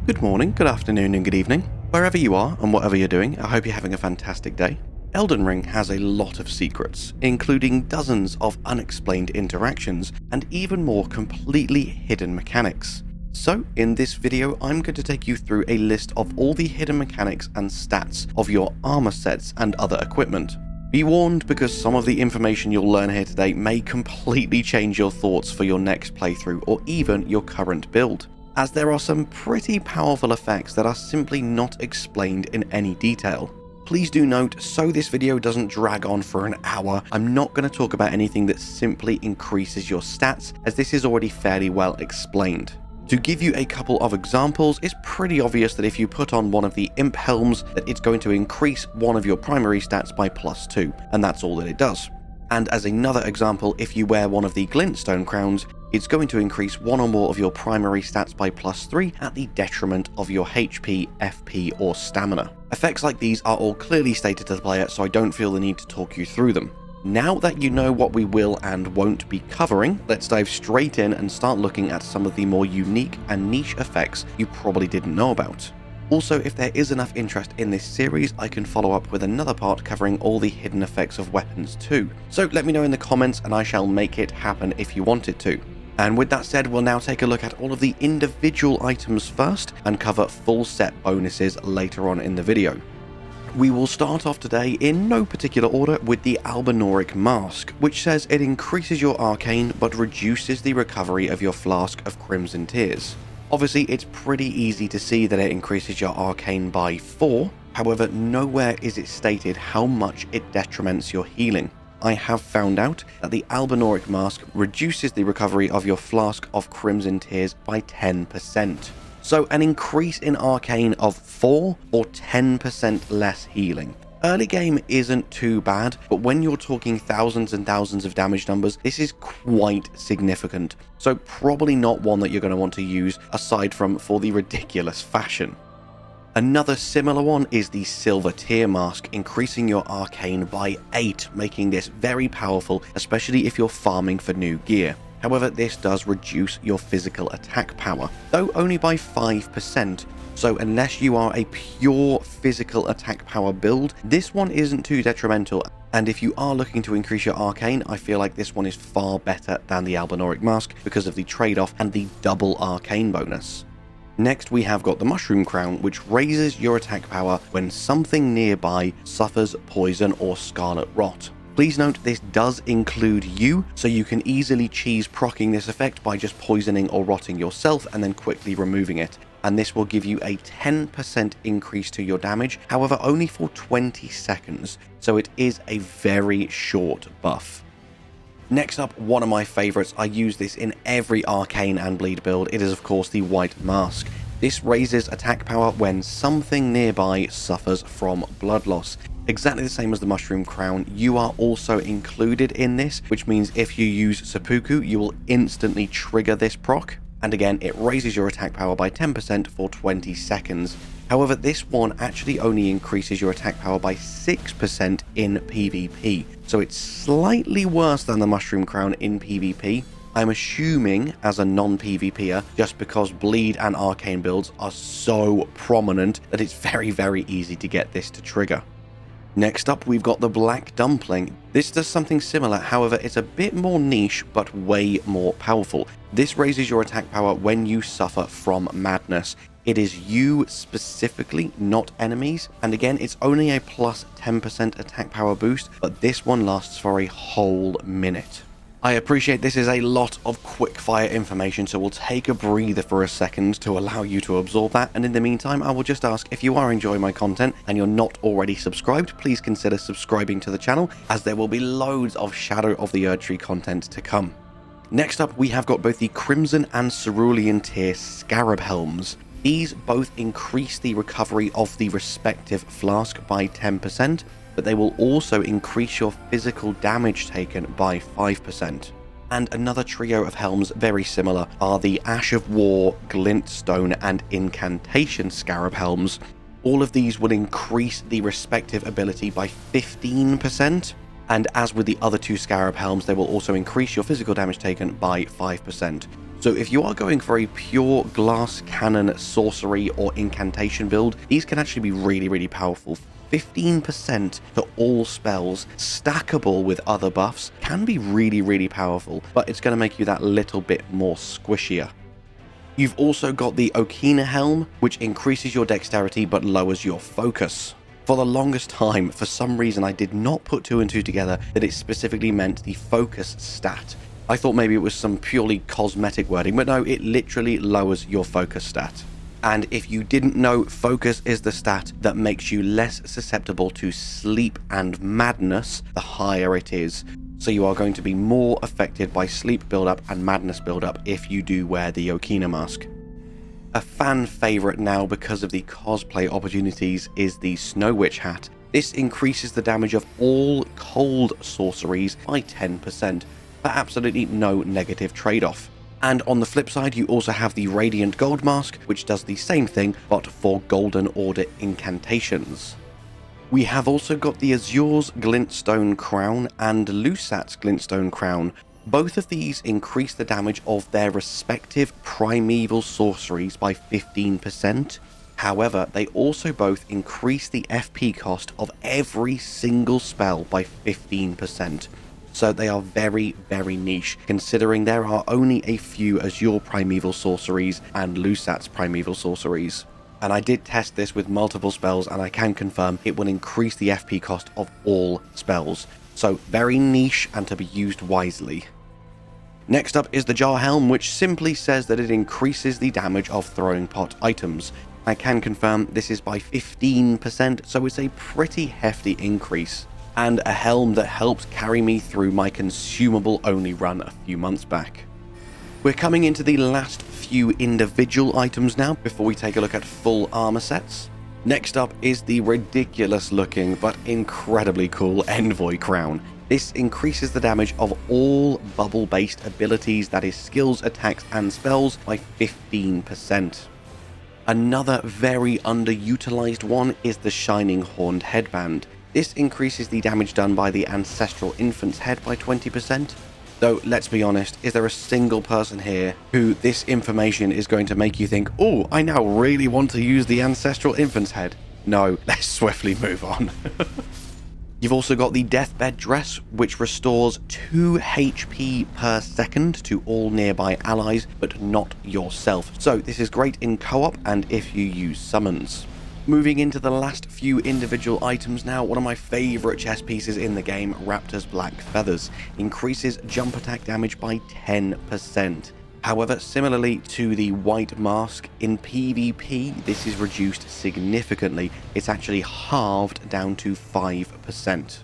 Good morning, good afternoon, and good evening. Wherever you are and whatever you're doing, I hope you're having a fantastic day. Elden Ring has a lot of secrets, including dozens of unexplained interactions and even more completely hidden mechanics. So, in this video, I'm going to take you through a list of all the hidden mechanics and stats of your armor sets and other equipment. Be warned, because some of the information you'll learn here today may completely change your thoughts for your next playthrough or even your current build, as there are some pretty powerful effects that are simply not explained in any detail. Please do note, so this video doesn't drag on for an hour, I'm not going to talk about anything that simply increases your stats, as this is already fairly well explained. To give you a couple of examples, it's pretty obvious that if you put on one of the Imp Helms, that it's going to increase one of your primary stats by +2, and that's all that it does. And as another example, if you wear one of the Glinstone crowns, it's going to increase one or more of your primary stats by +3 at the detriment of your HP, FP, or stamina. Effects like these are all clearly stated to the player, so I don't feel the need to talk you through them. Now that you know what we will and won't be covering, let's dive straight in and start looking at some of the more unique and niche effects you probably didn't know about. Also, if there is enough interest in this series, I can follow up with another part covering all the hidden effects of weapons too. So let me know in the comments and I shall make it happen if you want it to. And with that said, we'll now take a look at all of the individual items first and cover full set bonuses later on in the video. We will start off today in no particular order with the Albinauric Mask, which says it increases your arcane but reduces the recovery of your flask of Crimson Tears. Obviously, it's pretty easy to see that it increases your arcane by 4, however, nowhere is it stated how much it detriments your healing. I have found out that the Albinauric Mask reduces the recovery of your flask of Crimson Tears by 10%. So an increase in arcane of 4 or 10% less healing. Early game isn't too bad, but when you're talking thousands and thousands of damage numbers, this is quite significant. So probably not one that you're going to want to use aside from for the ridiculous fashion. Another similar one is the Silver Tear Mask, increasing your arcane by 8, making this very powerful, especially if you're farming for new gear. However, this does reduce your physical attack power, though only by 5%, so unless you are a pure physical attack power build, this one isn't too detrimental, and if you are looking to increase your arcane, I feel like this one is far better than the Albinauric Mask because of the trade-off and the double arcane bonus. Next, we have got the Mushroom Crown, which raises your attack power when something nearby suffers poison or scarlet rot. Please note this does include you, so you can easily cheese proccing this effect by just poisoning or rotting yourself and then quickly removing it. And this will give you a 10% increase to your damage, however only for 20 seconds, so it is a very short buff. Next up, one of my favourites, I use this in every arcane and bleed build, it is of course the White Mask. This raises attack power when something nearby suffers from blood loss. Exactly the same as the Mushroom Crown, you are also included in this, which means if you use Seppuku, you will instantly trigger this proc, and again it raises your attack power by 10% for 20 seconds. However, this one actually only increases your attack power by 6% in PvP, so it's slightly worse than the Mushroom Crown in PvP. I'm assuming as a non-PvPer, just because bleed and arcane builds are so prominent that it's very easy to get this to trigger. Next up, we've got the Black Dumpling. This does something similar, however it's a bit more niche but way more powerful. This raises your attack power when you suffer from madness. It is you specifically, not enemies, and again it's only a plus 10% attack power boost, but this one lasts for a whole minute. I appreciate this is a lot of quick-fire information, so we'll take a breather for a second to allow you to absorb that, and in the meantime I will just ask, if you are enjoying my content and you're not already subscribed, please consider subscribing to the channel, as there will be loads of Shadow of the Erdtree content to come. Next up, we have got both the Crimson and Cerulean tier Scarab Helms. These both increase the recovery of the respective flask by 10%, but they will also increase your physical damage taken by 5%. And another trio of helms very similar are the Ash of War, Glinstone, and Incantation Scarab Helms. All of these will increase the respective ability by 15%, and as with the other two Scarab Helms, they will also increase your physical damage taken by 5%. So if you are going for a pure glass cannon sorcery or incantation build, these can actually be really powerful. 15% to all spells, stackable with other buffs, can be really powerful, but it's going to make you that little bit more squishier. You've also got the Okina Helm, which increases your dexterity but lowers your focus. For the longest time, for some reason I did not put 2 and 2 together that it specifically meant the focus stat. I thought maybe it was some purely cosmetic wording, but no, it literally lowers your focus stat. And if you didn't know, focus is the stat that makes you less susceptible to sleep and madness the higher it is. So you are going to be more affected by sleep buildup and madness buildup if you do wear the Okina Mask. A fan favourite now because of the cosplay opportunities is the Snow Witch hat. This increases the damage of all cold sorceries by 10%, for absolutely no negative trade-off. And on the flip side, you also have the Radiant Gold Mask, which does the same thing, but for Golden Order incantations. We have also got the Azure's Glinstone Crown and Lusat's Glinstone Crown. Both of these increase the damage of their respective primeval sorceries by 15%. However, they also both increase the FP cost of every single spell by 15%. So they are very niche, considering there are only a few Azure primeval sorceries and Lusat's primeval sorceries. And I did test this with multiple spells, and I can confirm it will increase the FP cost of all spells. So very niche and to be used wisely. Next up is the Jar Helm, which simply says that it increases the damage of throwing pot items. I can confirm this is by 15%, so it's a pretty hefty increase. And a helm that helped carry me through my consumable only run a few months back. We're coming into the last few individual items now before we take a look at full armor sets. Next up is the ridiculous looking but incredibly cool Envoy Crown. This increases the damage of all bubble based abilities, that is skills, attacks and spells, by 15%. Another very underutilized one is the Shining Horned Headband. This increases the damage done by the Ancestral Infant's head by 20%. Though, let's be honest, is there a single person here who this information is going to make you think, oh, I now really want to use the Ancestral Infant's head? No, let's swiftly move on. You've also got the Deathbed Dress, which restores 2 HP per second to all nearby allies, but not yourself. So this is great in co-op and if you use summons. Moving into the last few individual items now, one of my favourite chess pieces in the game, Raptor's Black Feathers, increases jump attack damage by 10%. However, similarly to the White Mask, in PvP this is reduced significantly. It's actually halved down to 5%.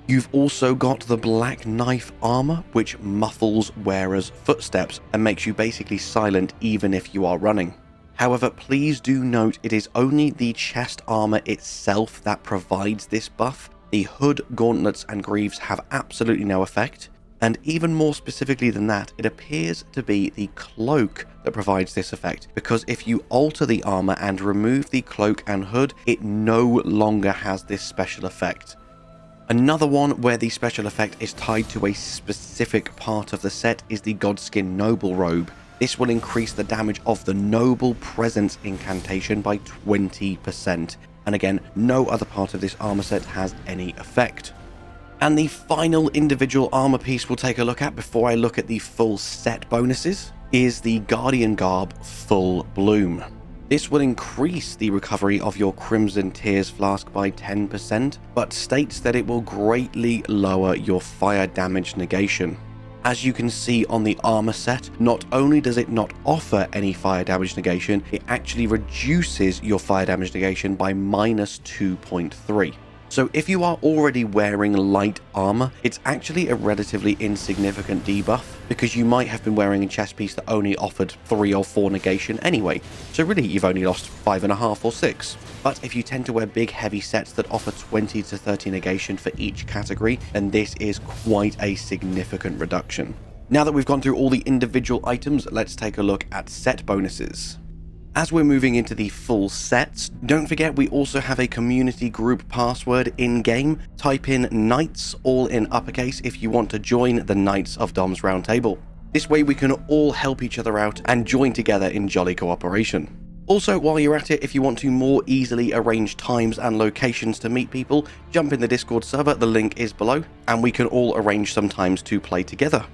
You've also got the Black Knife armor, which muffles wearers' footsteps and makes you basically silent even if you are running. However, please do note it is only the chest armor itself that provides this buff. The hood, gauntlets and greaves have absolutely no effect. And even more specifically than that, it appears to be the cloak that provides this effect, because if you alter the armor and remove the cloak and hood, it no longer has this special effect. Another one where the special effect is tied to a specific part of the set is the Godskin Noble Robe. This will increase the damage of the Noble Presence incantation by 20%. And again, no other part of this armor set has any effect. And the final individual armor piece we'll take a look at before I look at the full set bonuses is the Guardian Garb Full Bloom. This will increase the recovery of your Crimson Tears flask by 10%, but states that it will greatly lower your fire damage negation. As you can see on the armor set, not only does it not offer any fire damage negation, it actually reduces your fire damage negation by -2.3. So if you are already wearing light armor, it's actually a relatively insignificant debuff, because you might have been wearing a chest piece that only offered 3 or 4 negation anyway. So really you've only lost 5.5 or 6. But if you tend to wear big heavy sets that offer 20 to 30 negation for each category, then this is quite a significant reduction. Now that we've gone through all the individual items, let's take a look at set bonuses. As we're moving into the full sets, don't forget we also have a community group password in-game. Type in Knights, all in uppercase, if you want to join the Knights of Dom's Roundtable. This way we can all help each other out and join together in jolly cooperation. Also, while you're at it, if you want to more easily arrange times and locations to meet people, jump in the Discord server, the link is below, and we can all arrange some times to play together.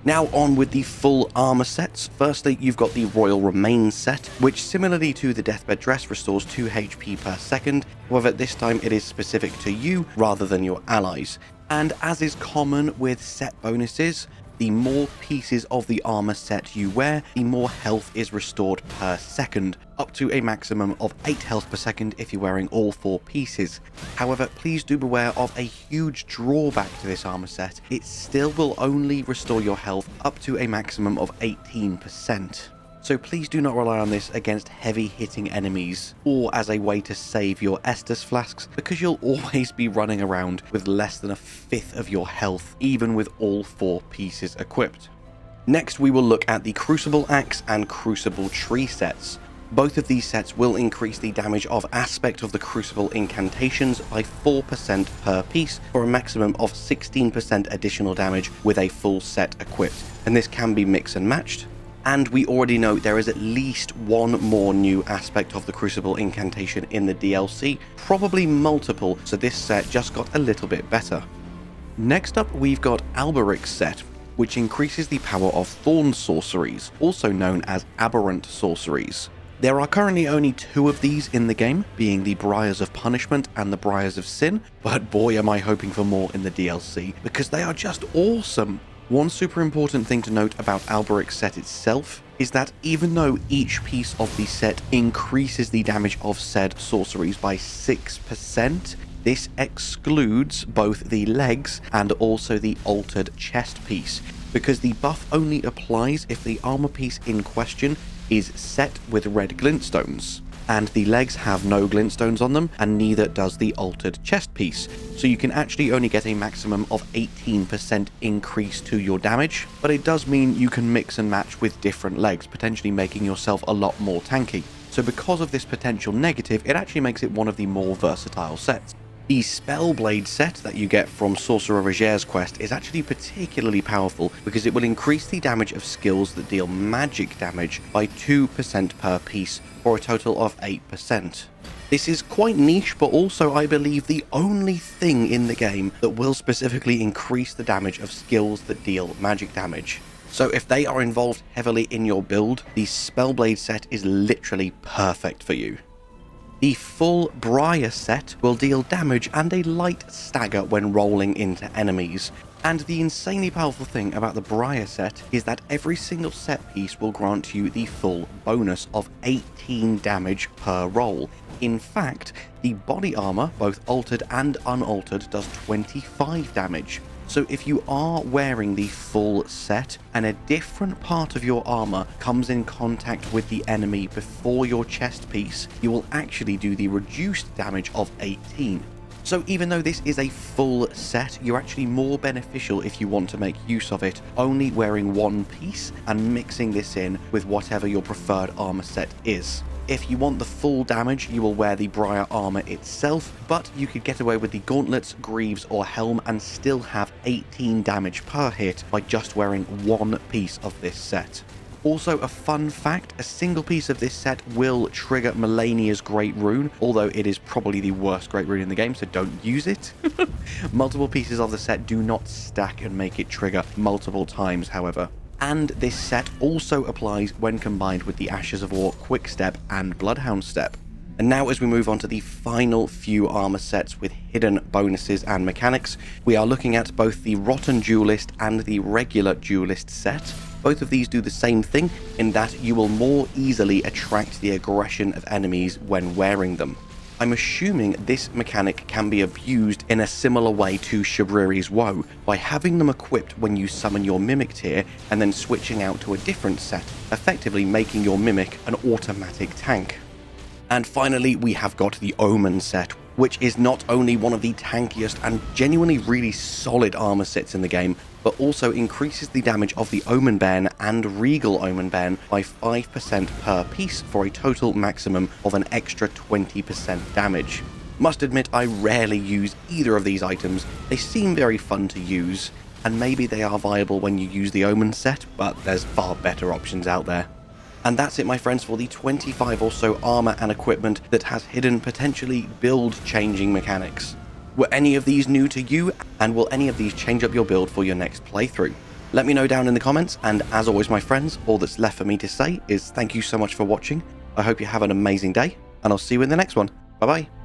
Now on with the full armor sets. Firstly, you've got the Royal Remains set, which similarly to the Deathbed Dress restores 2 HP per second, however this time it is specific to you rather than your allies. And as is common with set bonuses, the more pieces of the armor set you wear, the more health is restored per second, up to a maximum of 8 health per second if you're wearing all 4 pieces. However, please do beware of a huge drawback to this armor set. It still will only restore your health up to a maximum of 18%. So please do not rely on this against heavy hitting enemies or as a way to save your Estus flasks, because you'll always be running around with less than a fifth of your health, even with all 4 pieces equipped. Next we will look at the Crucible Axe and Crucible Tree sets. Both of these sets will increase the damage of aspect of the Crucible incantations by 4% per piece, for a maximum of 16% additional damage with a full set equipped, and this can be mix and matched. And we already know there is at least one more new aspect of the Crucible incantation in the DLC, probably multiple, so this set just got a little bit better. Next up we've got Alberich Set, which increases the power of Thorn sorceries, also known as aberrant sorceries. There are currently only 2 of these in the game, being the Briars of Punishment and the Briars of Sin, but boy am I hoping for more in the DLC, because they are just awesome. One super important thing to note about Alberich's set itself is that even though each piece of the set increases the damage of said sorceries by 6%, this excludes both the legs and also the altered chest piece, because the buff only applies if the armor piece in question is set with red glintstones, and the legs have no glintstones on them, and neither does the altered chest piece, so you can actually only get a maximum of 18% increase to your damage, but it does mean you can mix and match with different legs, potentially making yourself a lot more tanky. So because of this potential negative, it actually makes it one of the more versatile sets. The Spellblade Set that you get from Sorcerer Roger's quest is actually particularly powerful because it will increase the damage of skills that deal magic damage by 2% per piece, for a total of 8%. This is quite niche, but also I believe the only thing in the game that will specifically increase the damage of skills that deal magic damage. So if they are involved heavily in your build, the Spellblade Set is literally perfect for you. The full Briar Set will deal damage and a light stagger when rolling into enemies. And the insanely powerful thing about the Briar Set is that every single set piece will grant you the full bonus of 18 damage per roll. In fact, the body armor, both altered and unaltered, does 25 damage. So if you are wearing the full set and a different part of your armor comes in contact with the enemy before your chest piece, you will actually do the reduced damage of 18. So even though this is a full set, you're actually more beneficial if you want to make use of it, only wearing one piece and mixing this in with whatever your preferred armor set is. If you want the full damage, you will wear the Briar armor itself, but you could get away with the gauntlets, greaves, or helm and still have 18 damage per hit by just wearing one piece of this set. Also, a fun fact, a single piece of this set will trigger Melania's Great Rune, although it is probably the worst Great Rune in the game, so don't use it. Multiple pieces of the set do not stack and make it trigger multiple times, however. And this set also applies when combined with the Ashes of War Quickstep and Bloodhound Step. And now as we move on to the final few armor sets with hidden bonuses and mechanics, we are looking at both the Rotten Duelist and the regular Duelist set. Both of these do the same thing in that you will more easily attract the aggression of enemies when wearing them. I'm assuming this mechanic can be abused in a similar way to Shabriri's Woe, by having them equipped when you summon your Mimic tier and then switching out to a different set, effectively making your Mimic an automatic tank. And finally, we have got the Omen set, which is not only one of the tankiest and genuinely really solid armor sets in the game, but also increases the damage of the Omen Bairn and Regal Omen Bairn by 5% per piece, for a total maximum of an extra 20% damage. Must admit, I rarely use either of these items. They seem very fun to use, and maybe they are viable when you use the Omen set, but there's far better options out there. And that's it, my friends, for the 25 or so armor and equipment that has hidden, potentially build-changing mechanics. Were any of these new to you, and will any of these change up your build for your next playthrough? Let me know down in the comments, and as always, my friends, all that's left for me to say is thank you so much for watching. I hope you have an amazing day, and I'll see you in the next one. Bye-bye.